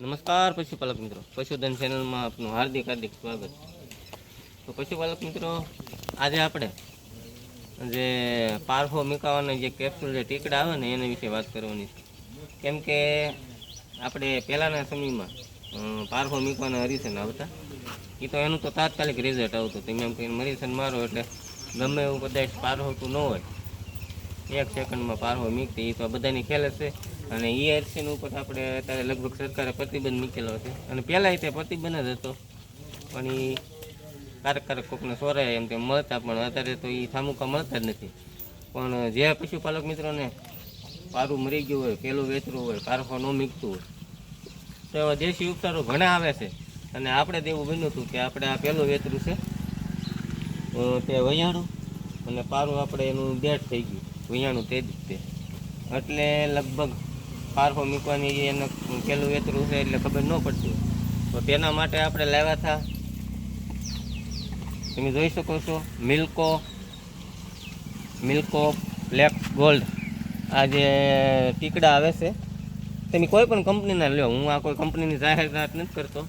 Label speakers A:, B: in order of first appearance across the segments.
A: નમસ્કાર પશુપાલક મિત્રો, પશુધન ચેનલમાં આપનું હાર્દિક સ્વાગત. તો પશુપાલક મિત્રો, આજે આપણે જે પારફો મીકાવાના જે કેપ્સ્યુલ જે ટીકડા આવે ને એના વિશે વાત કરવાની છે. કેમ કે આપણે પહેલાંના સમયમાં પારફો મીકવાના હરિસન આવતા, એ તો એનું તો તાત્કાલિક રિઝલ્ટ આવતું. તમે એમ કહીને હરિસન મારો એટલે ગમે એવું કદાચ પારહોતું ન હોય, 1 સેકન્ડમાં પારહો મીકતી, એ તો બધાની ખ્યાલ જ છે. અને ERCN ઉપર આપણે અત્યારે લગભગ સરકારે પ્રતિબંધ મૂકેલો છે. અને પહેલાંય તે પ્રતિબંધ જ હતો, પણ એ કારક કોકને સોરાય એમ તેમ મળતા, પણ અત્યારે તો એ થામુકા મળતા જ નથી. પણ જે પશુપાલક મિત્રોને પારું મરી ગયું હોય, પેલું વેતરું હોય, પારખો ન મીકતું હોય, તો એવા દેશી ઉપચારો ઘણા આવે છે. અને આપણે તો એવું બન્યું હતું કે આપણે આ પહેલું વેતરું છે તે વૈયાણું, અને પારું આપણે એનું ડેટ થઈ ગયું વૈયાણું તે જ તે, એટલે લગભગ પારખો મૂકવાની એને પેલું વેતરું છે એટલે ખબર ન પડતી. તો તેના માટે આપણે લાવ્યા હતા, તમે જોઈ શકો છો, મિલ્કો બ્લેક ગોલ્ડ. આ જે ટીકડા આવે છે, તમે કોઈ પણ કંપનીના લો, હું આ કોઈ કંપનીની જાહેરાત નથી કરતો.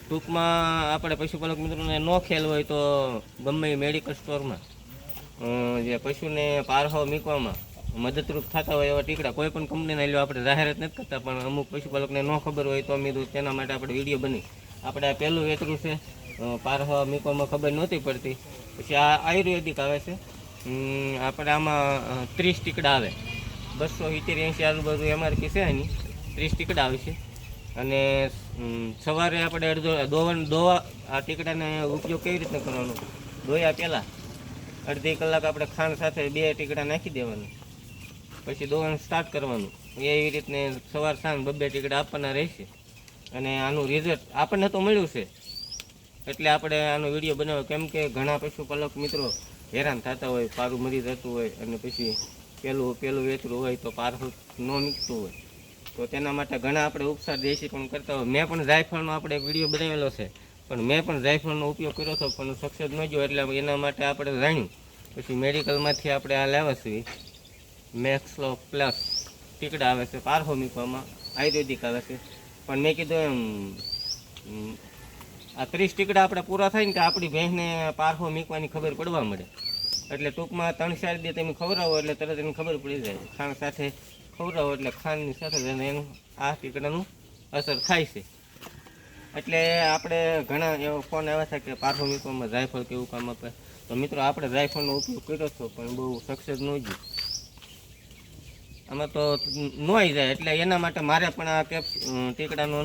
A: ટૂંકમાં આપણે પશુપાલક મિત્રોને ન ખ્યાલ હોય તો ગમે એ મેડિકલ સ્ટોરમાં જે પશુને પારહો મૂકવામાં મદદરૂપ થતા હોય એવા ટીકડા કોઈ પણ કંપનીના લો, આપણે જાહેરાત નથી કરતા. પણ અમુક પશુપાલકને ન ખબર હોય તો અમે તેના માટે આપણે વિડીયો બની. આપણે આ પહેલું વેતરું છે, પારહો મૂકવામાં ખબર નહોતી પડતી. પછી આ આયુર્વેદિક આવે છે, આપણે આમાં 30 ટીકડા આવે, 270-80 આજુબાજુ MRP છે એની, 30 ટીકડા આવે છે. અને સવારે આપણે દોવા આ ટીકડાને ઉપયોગ કેવી રીતના કરવાનો, દોયા પહેલાં અડધી કલાક આપણે ખાંડ સાથે 2 ટીકડા નાખી દેવાનું, પછી દોવાનું સ્ટાર્ટ કરવાનું. એવી રીતને સવાર સાંજ 2 ટીકડા આપવાના રહેશે. અને આનું રિઝલ્ટ આપણને તો મળ્યું છે, એટલે આપણે આનો વિડીયો બનાવ્યો. કેમ કે ઘણા પશુપાલક મિત્રો હેરાન થતા હોય, પારું મરી જતું હોય, અને પછી પેલું વેતરું હોય તો પારું ન નીકળતું હોય, તો તેના માટે ઘણા આપણે ઉપચાર દેશી પણ કરતા હોય. મેં પણ જાયફળનો આપણે વિડીયો બનાવેલો છે, પણ મેં પણ જાયફળનો ઉપયોગ કર્યો હતો, પણ સક્સેસ ન ગયો. એટલે એના માટે આપણે જાણ્યું, પછી મેડિકલમાંથી આપણે આ લાવ્યા છીએ. મેક્સલો પ્લસ ટીકડા આવે છે, પારહો મૂકવામાં આયુર્વેદિક આવે છે. પણ મેં કીધું એમ આ 30 ટીકડા આપણે પૂરા થાય ને કે આપણી ભેંસને પારહો મૂકવાની ખબર પડવા મળે. એટલે ટૂંકમાં 3-4 દી તમે ખવડાવો એટલે તરત એને ખબર પડી જાય. ખાંડ સાથે ખવડાવો એટલે ખાંડની સાથે જ એનું આ ટીકડાનું અસર થાય છે. એટલે આપણે ઘણા એવો ફોન આવ્યા હતા કે પારહો મૂકવામાં જાયફળ કેવું કામ આપે. તો મિત્રો, આપણે જાયફળનો ઉપયોગ કર્યો હતો, પણ બહુ સક્સેસ ન ગયું. આમાં તો ન આવી જાય. એટલે એના માટે મારે પણ આ ટીકડાનો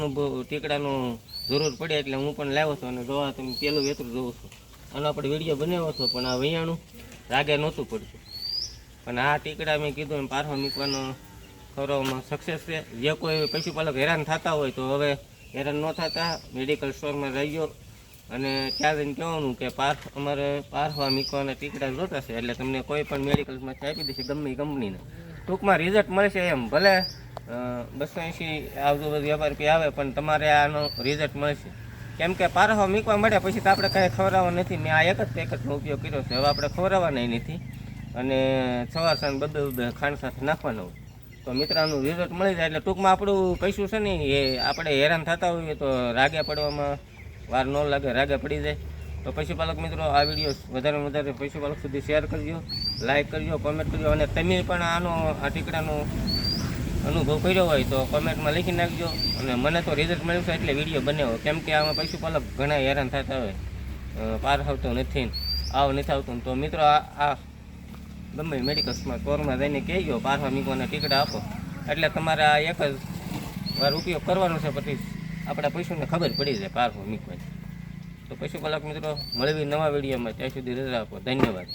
A: જરૂર પડે, એટલે હું પણ લાવ્યો હતો. અને જોવા તમે પેલું વેતરું જોઉં છું, આનો આપણે વિડીયો બનાવ્યો હતો, પણ આ વૈયાણું રાગે નહોતું પડતું. પણ આ ટીકડા મેં કીધું એમ પારહો મૂકવાનો ખવડાવવામાં સક્સેસ છે. જે કોઈ પશુપાલક હેરાન થતા હોય તો હવે હેરાન ન થતા, મેડિકલ સ્ટોરમાં જઈ ગયો અને ત્યાં જઈને કહેવાનું કે અમારે પારહો મૂકવાના ટીકડા જોતા છે, એટલે તમને કોઈ પણ મેડિકલમાંથી આપી દેશે, ગમે એ કંપનીના. ટૂંકમાં રિઝલ્ટ મળશે. એમ ભલે 280 આજુબાજુ MRP આવે, પણ તમારે આનો રિઝલ્ટ મળશે. કેમ કે પારહો મૂકવા મળે પછી તો આપણે કાંઈ ખવડાવવા નથી. મેં આ એક જ પેકેટનો ઉપયોગ કર્યો છે, હવે આપણે ખવડાવવાના નથી. અને સવાર સાંજ 2 ખાંડ સાથે નાખવાનો હોય તો મિત્રોનું રિઝલ્ટ મળી જાય. એટલે ટૂંકમાં આપણું પૈસું છે ને, એ આપણે હેરાન થતા હોઈએ તો રાગે પડવામાં વાર ન લાગે, રાગે પડી જાય. તો પશુપાલક મિત્રો, આ વિડીયો વધારેમાં વધારે પશુપાલક સુધી શેર કરજો, લાઈક કરજો, કોમેન્ટ કરજો. અને તમે પણ આ ટીકડાનો અનુભવ કર્યો હોય તો કોમેન્ટમાં લખી નાખજો. અને મને તો રિઝલ્ટ મળ્યું છે એટલે વિડીયો બનાવ્યો. કેમ કે આમાં પશુપાલક ઘણા હેરાન થતા હોય, પાર આવતો નથી, નથી આવતું. તો મિત્રો, આ ગમે મેડિકલ સ્ટોરમાં જઈને કહેજો પારહો મૂકવાના ટીકડા આપો, એટલે તમારે આ એક જ વાર ઉપયોગ કરવાનો છે, પછી આપણા પશુને ખબર પડી જાય પારહો મૂકવાની. તો પશુપાલક મિત્રો, મળવી નવા વિડીયોમાં, ત્યાં સુધી રજા આપો. ધન્યવાદ.